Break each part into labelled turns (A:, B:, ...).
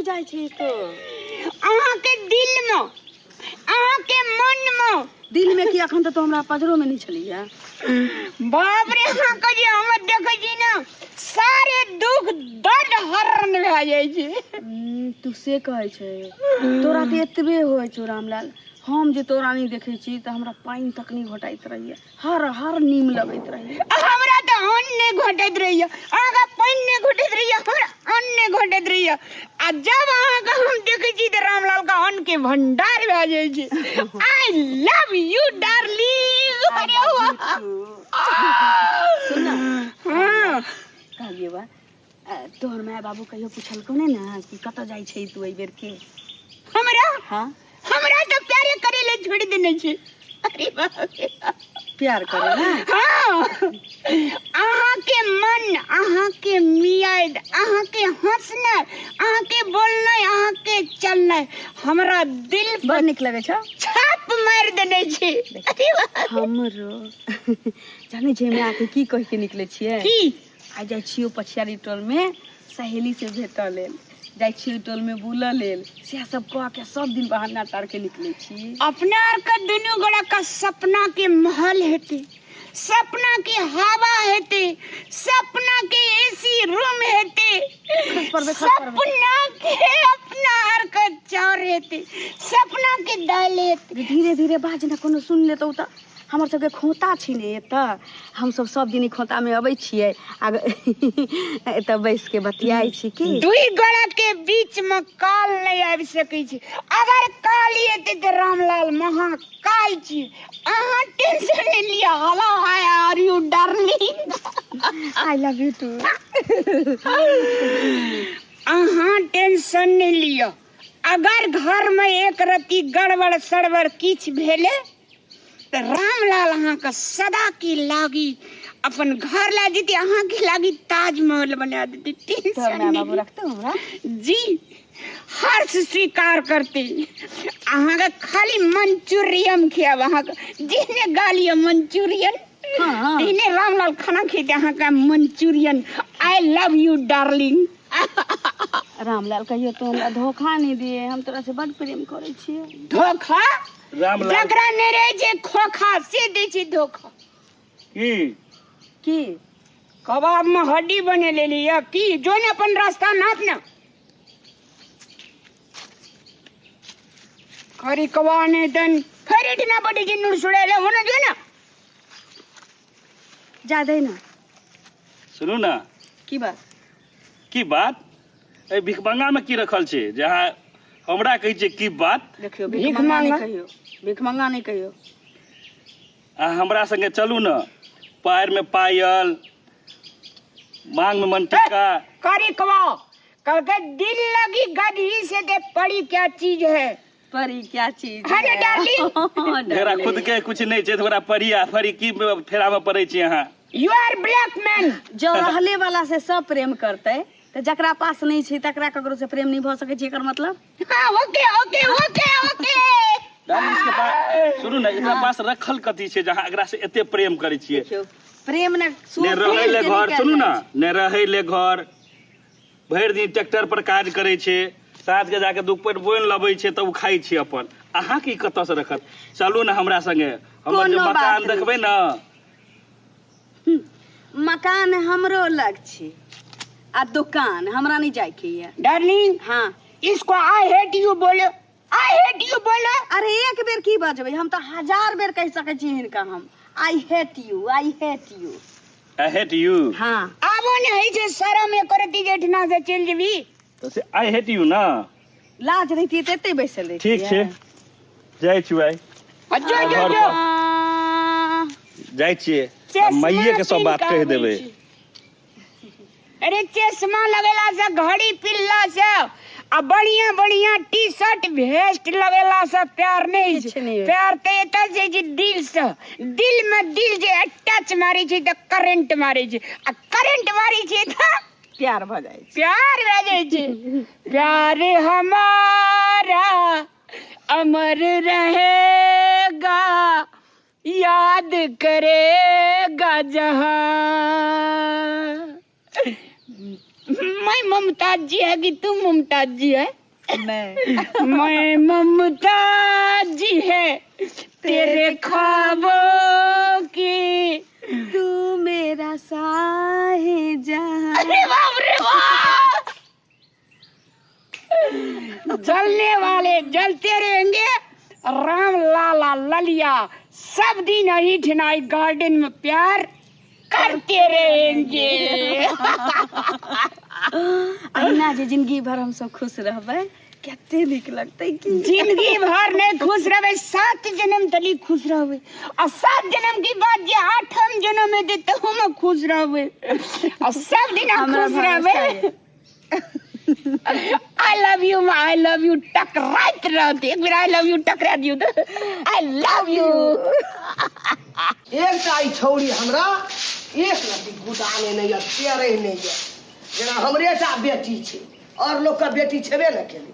A: जाए छी तो
B: अहाँ के दिल में, अहाँ के मन में।
A: दिल में की अखन तो हमरा पजरो में नहीं छलिया।
B: बाप रे, अहाँ के जे हम देखे छी ना, सारे दुख दर्द हरण भए जाए छै।
A: तू से कहे छे तोरा तो एतबे होय छौ रामलाल। हम जे तोरा नहीं देखे छी त हमरा पानी तक नहीं घटाइत रहिए, हर हर नीम लगैत रहिए।
B: हमरा तो अन्न नहीं घटैत रहिए, अहाँ के पानी नहीं घटैत रहिए, हमरा अन्न नहीं घटैत रहिए। आ जब अहाँ के हम देखे छी त रामलाल का अन्न के भंडार भए जाए छै। आई लव यू डार्लिंग। अरे वाह,
A: सुन ना,
B: हाँ
A: कहलिए बा तोहर माय बाबू कहियो पूछल को नहीं ना कि कत जाय छै तू एई बेर के?
B: हमरा
A: हां,
B: हमरा तो प्यारे करे ले छोड़ देने छै। अरे बाप रे,
A: प्यार करे ना।
B: हाँ, अहाँ के मन, अहाँ के मियाद, अहाँ के हंसना, अहाँ के बोलना, अहाँ के चलना हमरा दिल
A: बड़
B: पर
A: निक लगे छ।
B: छाप मार देने छै। अरे वाह,
A: हमरो जाने छै मैं आके की कह के निकले छिए?
B: की
A: आ जाय छियो पछियारी टोल में सहेली से भेट लेल, जाय छियो टोल में बुलऽ लेल, से सब कह के सब दिन बहाना टार के निकले छी।
B: अपना आर का दुनू गोड़ा का सपना के महल हेते, सपना के हवा हेते, सपना के एसी रूम हेते, सपना के अपना आर का चार हेते, सपना के दाल हेते।
A: धीरे धीरे बाज ना, कोनो सुन लेतौ त हमर सबके खोता छी ने एतऽ, हम सब दिन खोता में अबै छियै आ एतऽ बैस के बतियाई छी की।
B: दुई गोड़ा के बीच में काल नहीं आबि सकै छै। अगर काल एते त रामलाल महाकाल छी। अहाँ टेंशन नहीं लिया। Hello, hi are you darling.
A: I love you too.
B: अहाँ टेंशन नहीं लिया। अगर घर में एक रत्ती गड़बड़ सड़बड़ किछ भेले त रामलाल अहाँ का सदा की लागी अपन घर ला जेती, अहाँ के लागी ताजमहल बना देती। टेंशन
A: माय
B: नहीं
A: बाबू रखते हमरा
B: जी, हर्ष स्वीकार करते। अहाँ का खाली मंचूरियन खियाब, अहाँ का जिन्हें गालिया मंचूरियन,
A: हाँ।
B: इन्हें रामलाल खाना खिते अहाँ का Manchurian. I love you darling.
A: Ramlal कहियो तो हमरा धोखा नहीं दिए, हम तोरा से बड़ प्रेम करे छिए।
B: धोखा
C: रामलाल
B: जकरा नहीं रहे छै खोखा से दे छै धोखा।
A: की
B: कबाब में हड्डी बने ले लिया की जो ने अपन रास्ता नाप ना खरी कवा ने दन खरीद ना पड़ी कि नुर सुड़ेले होना जो ना।
A: जा दे ना।
C: सुनू ना, की बात ए भिखमंगा में की रखल छै जहाँ हमरा कहै छै की बात?
A: देखियो
B: भीख
A: भीख मंगा नहीं
B: मांगा?
A: कहियो, भीख मंगा नहीं कहियो।
C: हमरा संगे चलू ना। पैर में पायल, मांग में मनटिका।
B: करी कवा कल के दिल लगी गधी से दे पड़ी क्या चीज है?
A: परी क्या चीज
B: अरे डार्लिंग,
C: जरा खुद के कुछ नहीं छै, थोड़ा परिया फरी की फेरा में पड़े छी अहाँ।
B: You are black man.
A: जो रहले वाला से सब प्रेम करते तो जकरा पास नहीं छै तकरा ककरो से प्रेम नहीं भ सकै छै, एकर मतलब।
B: हाँ, okay okay okay okay.
C: Darling इसके पास सुनू ना, एकरा पास रखल कथी छै जहाँ एकरा से एते प्रेम करे छियै?
A: देखियो प्रेम ने
C: ने रहै ले घर, सुनू ना, ने रहै ले घर, भरि दिन ट्रैक्टर पर काज करे छै, साँझ के जाके दुपहर बोनि लबै छै तब खाइ छै अपन। अहाँ की कतऽ से रखत? चलू ना हमरा संगे, हमर जे मकान देखबै ना।
A: मकान हमरो लग छै आ दुकान हमरा नहीं जाय के ये।
B: डार्लिंग,
A: हाँ,
B: इसको आई हेट यू बोलो, आई हेट यू बोलो।
A: अरे एक बेर की बजबै, हम तो 1000 बेर कह सकै छी हिनका हम I hate you, I hate you.
C: I hate you.
A: हाँ,
B: आबो ने है जे शरम में करती जेठना से चल जेबी।
C: तो से आई हेट यू ना।
A: लाज रहिती त एते बैसल रहिती।
C: ठीक छै, जाइ छी आई।
B: जो जो जो
C: जाइ छियै,
B: चश्मा
C: मैये के सब बात कह देबै।
B: अरे चश्मा लगेला से, घड़ी पिल्ला से, आ बढ़िया बढ़िया टी शर्ट वेस्ट लगेला से प्यार नहीं
A: किछ
B: छै।
A: नहीं।
B: प्यार ते एता छै जे दिल से, दिल में दिल जे टच मारी छै त करंट मारी छै, आ करंट मारी छै त
A: प्यार भ जाय छै।
B: प्यार भए जाय छै। प्यार हमारा अमर रहेगा, याद करेगा जहां। मैं मैं मुमताज जी है कि तुम मुमताज जी है? मैं मुमताज जी है तेरे ख्वाबों की,
A: तू मेरा साहिजहां।
B: अरे बाप रे बाप! जलने वाले जलते रहेंगे, राम लाला ललिया सब दिन ही ठिनाई गार्डन में प्यार करते रहेंगे।
A: अहिना जे जिंदगी भर हम सब खुश रहबै, कते नीक लगतै कि
B: जिंदगी भर नहीं खुश रहे, 7 जन्म तली खुश रहे, और 7 जन्म की बात जे 8म जन्म में देते हम खुश रहे, और सब दिन हम
A: हमरा
B: खुश रहे। I love you टकरात रहते, एक बार I love you टकरा दियो तो I love you।
D: एकटा ई छौरी हमरा एक रति गुदाने नहीं है, तेरे नहीं है, जेना हमरेटा बेटी छे और लोग का बेटी छेबे न केली।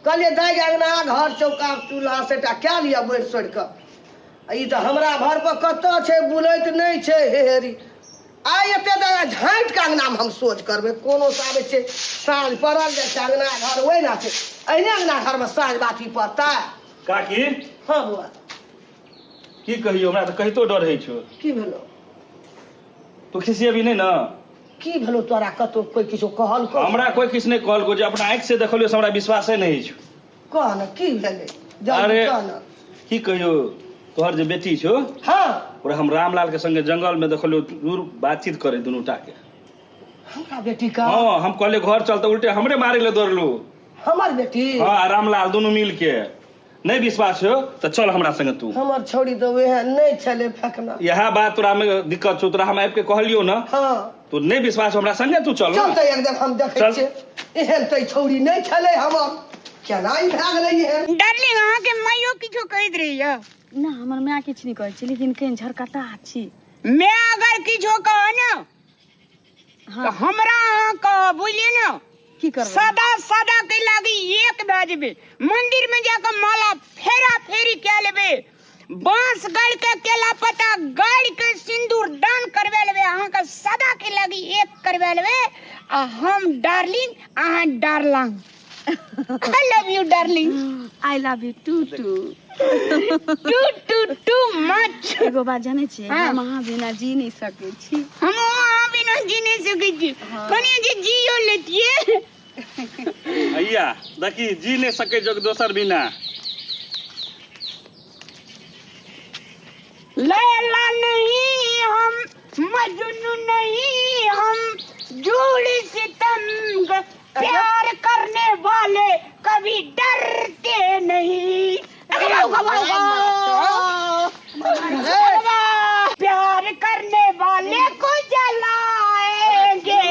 D: कहलिए दाइ अंगना घर चौका चूल्हा सेटा क्या लिया बैठ सोड़ के, ई तो हमरा घर पर कत छे बुलैत नहीं छे हेरी। आइ एते दादा झाँट के अंगना में हम सोच करबे, कोनो साबे छे साँझ पड़ल जे अंगना घर ओइ ना छे, अहिने अंगना घर में साँझ बाती पड़ता।
C: काकी
D: हाँ बुआ
C: की कहियो, हमरा तो कहितो डर है छो।
D: की भेलो?
C: तू खिसियेबी नहीं ना?
D: की भेलो तोरा? कतो कोई किछो कहल को?
C: हमरा कोई किछ नहीं कहल को, जे अपना आँख से देखलियो से हमरा विश्वासे नहीं छो।
D: कह न की भेले?
C: अरे
D: कह न।
C: की कहियो, तोहर जे बेटी छो,
D: हाँ
C: और हम रामलाल के संगे जंगल में देखलियो दूर बातचीत करे दुनू टा के।
D: हमरा बेटी का?
C: हाँ, हम कहले घर चल तो उल्टे हमरे मारे ले दौड़लो।
D: हमर बेटी?
C: हाँ, रामलाल दोनों मिल के। नहीं विश्वास हो तो चल हमरा संगे तू।
D: हमर छोड़ी तो वह नहीं चले फेंकना।
C: यह बात तोरा में दिक्कत छो, तोरा हम आबि के कहलियो ना।
D: हाँ
C: तो नहीं विश्वास हो हमरा संगे तू चल।
D: चल तो एकदम हम देखे
C: चल।
D: छे एहन तो छोड़ी नहीं चले हमर, केना ई भाग गेलै एहन?
B: डार्लिंग अहाँ के माइयो किछो कहत रही है?
A: ना हमर माँ किछ नहीं कहै छी, लेकिन केन झरकटा छी।
B: मैं अगर किछो कह ना
A: हाँ।
B: तो हमरा अहाँ कह बुझलिए ना,
A: की करबै?
B: सदा के लागी एक बाजबे, मंदिर में जाकर माला फेरा फेरी क्या लेबे, बांस गड़ के केला पत्ता गड़ के सिंदूर दान करवे लेबे, अहाँ का सदा के लागी एक करवे लेबे, आ हम डार्लिंग अहाँ darling. I love you darling।
A: I love you too
B: too much।
A: एगो बात जाने छी,
B: हाँ।
A: हम अहाँ बिना जी नहीं सकै छी।
B: हम वहाँ बिना जी नहीं सकै छी, कनी जे जियो लेतिए।
C: भैया देखी जी नहीं सके जो दोसर बिना।
B: लैला नहीं हम, मजनू नहीं हम, जोड़ी सितम, प्यार करने वाले कभी डरते नहीं। प्यार करने वाले को जलाएंगे,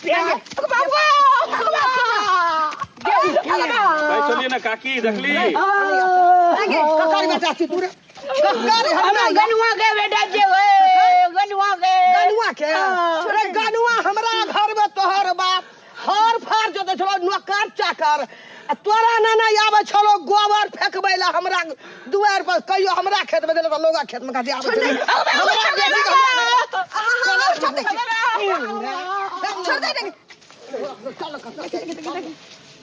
B: प्यार
C: चलिए ना काकी, देखली
D: ककर बेटा छी पूरे
B: गनुआ के बेटा जे गनुआ के
D: अरे गनुआ हमरा घर में तोहर बाप हर फार जोते छलो नौकर चाकर, तोरा नाना आवे छलो गोबर फेंकबै ला हमरा दुआर पर, कहियो हमरा खेत में देले त लोगा खेत में का आवे छलो। हमरा बेटी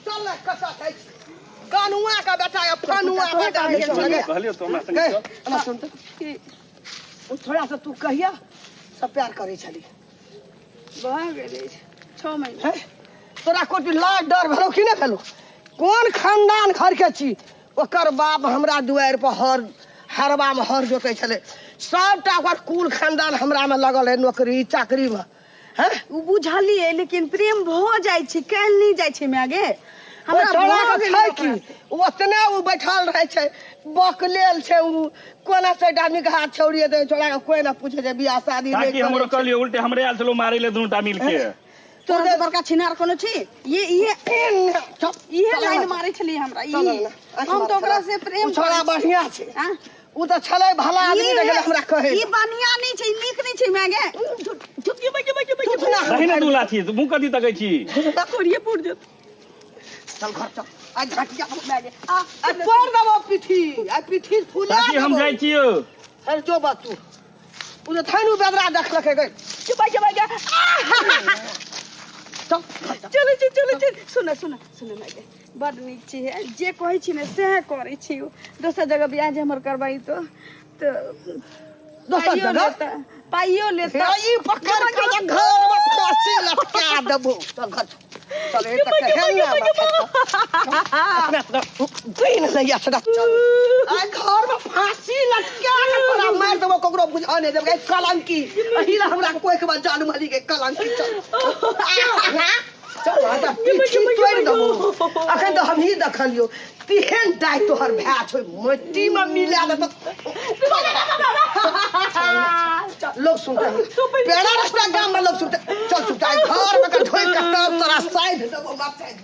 D: चल कसा छै गनुआ का बेटा या फनुआ बेटा है।
C: कहलियो तो हमरा संगे चल।
D: हमरा सुन त थोड़ा सा तू कहिया सब प्यार करे छली
A: भऽ गेलै 6 महीना।
D: हैं? तोरा कोटी लाज डर भेलो कि नहीं भेलो? कौन खानदान घर के छी? ओकर बाप हमरा दुआर पर हरबा में हर जोते छले, सबटा ओकर कुल खानदान हमरा में लगल है नौकरी चाकरी में। हैं?
A: उ बुझलिए, लेकिन प्रेम भऽ जाइ छै, काल्हि नहीं जाइ छै मागे।
D: हमरा
A: हमरा
D: छोड़ा
A: भऽ
D: के
A: गेलै
D: छै कि ओतने उ बैठल रहे छै, बकलेल छै उ, कोना से आदमी के हाथ छोड़िए दे, छोड़ा के कोई ना पूछे जे बियाह शादी नहीं
C: काकी हमरो
D: करे छै।
C: कहलियो उल्टे हमरे आल चलो मारे ले दुनू टा मिल के।
A: तोरा से बड़का छिनार कोनो छी? ये लाइन मारै छली हमरा। हम तो ओकरा से प्रेम
D: छोड़ा बढ़िया छै,
A: हाँ?
D: उ तो छले भला आदमी देखे हमरा कहे
A: ई बढ़िया नहीं छै, नीक नहीं छै मागे। चुप चुप बैठ
C: रही ना दूला थी मुंह कदी तकै छी।
A: कोरिए पुर जत।
D: चल घर चल, आज झटिया मागे आ तोड़ देबो पीठी, आ पीठी फुला
C: काकी हम जाइ छियो।
D: अरे जो बात तू उ तो थानु बेदरा देख लके गई
A: चुप बैठ
D: चल
A: चलो सुन मायके बड़ नीक छी जे कहै छी ने सएह करै छी दोसर जगह बियाह जे हमर करबाई तो
D: दोसर जगह
A: पाइयो लेता
D: ई पकड़ के घर में फांसी लटका देबो चल घर चल ए तक हेंगा दिन नहीं असरा चल आ घर में फांसी लटका के तोरा मार देबो ककरो बुझा नहीं देबो कलंकी अहिला हमरा कोई के बाद जानू माली के कलंकी चल चल आजा पीठी तोड़ देबो अखन तो हम ही देखलियो तिहेन डाय तोहर भै छ मट्टी में मिला दे लोग सुनते पेड़ा रास्ता गांव में लोग सुनते चल चुप घर में का ढोई का तोरा साइड देबो मार साइड